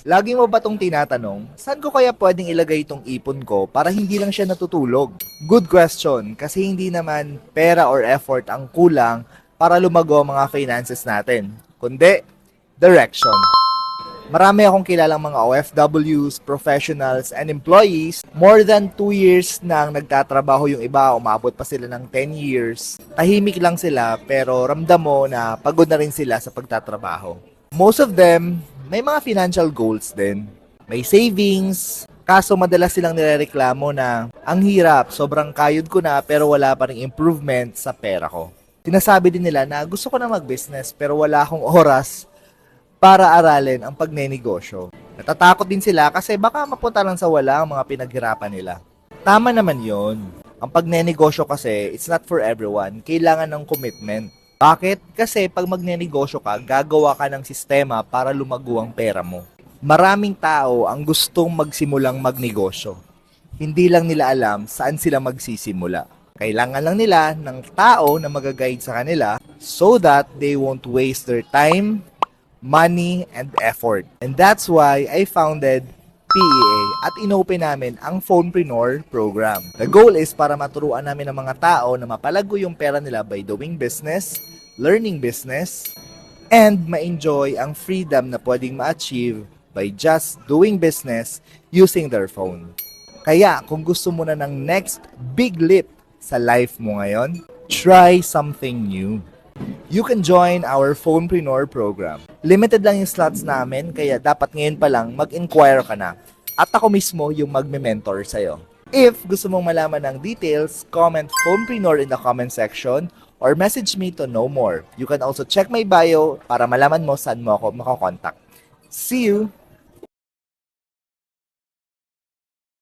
Lagi mo ba itong tinatanong, saan ko kaya pwedeng ilagay itong ipon ko para hindi lang siya natutulog? Good question, kasi hindi naman pera or effort ang kulang para lumago ang mga finances natin, kundi direction. Marami akong kilalang mga OFWs, professionals, and employees. More than 2 years nang nagtatrabaho yung iba, umabot pa sila ng 10 years. Tahimik lang sila pero ramdam mo na pagod na rin sila sa pagtatrabaho. Most of them, may mga financial goals din. May savings, kaso madalas silang nirereklamo na ang hirap, sobrang kayod ko na pero wala pa ring improvement sa pera ko. Sinasabi din nila na gusto ko na mag-business pero wala akong oras para aralin ang pagnenegosyo. Natatakot din sila kasi baka mapunta lang sa wala ang mga pinaghirapan nila. Tama naman yon. Ang pagnenegosyo kasi, it's not for everyone. Kailangan ng commitment. Bakit? Kasi pag magnenegosyo ka, gagawa ka ng sistema para lumago ang pera mo. Maraming tao ang gustong magsimulang magnegosyo. Hindi lang nila alam saan sila magsisimula. Kailangan lang nila ng tao na mag-guide sa kanila so that they won't waste their time, money, and effort. And that's why I founded PEA at inopen namin ang Phonepreneur program. The goal is para maturuan namin ang mga tao na mapalago yung pera nila by doing business, learning business, and ma-enjoy ang freedom na pwedeng ma-achieve by just doing business using their phone. Kaya kung gusto mo na ng next big leap sa life mo ngayon, try something new. You can join our Phonepreneur program. Limited lang yung slots namin, kaya dapat ngayon pa lang mag-inquire ka na. At ako mismo yung magme-mentor sa'yo. If gusto mong malaman ng details, comment Phonepreneur in the comment section or message me to know more. You can also check my bio para malaman mo saan mo ako makakontakt. See you!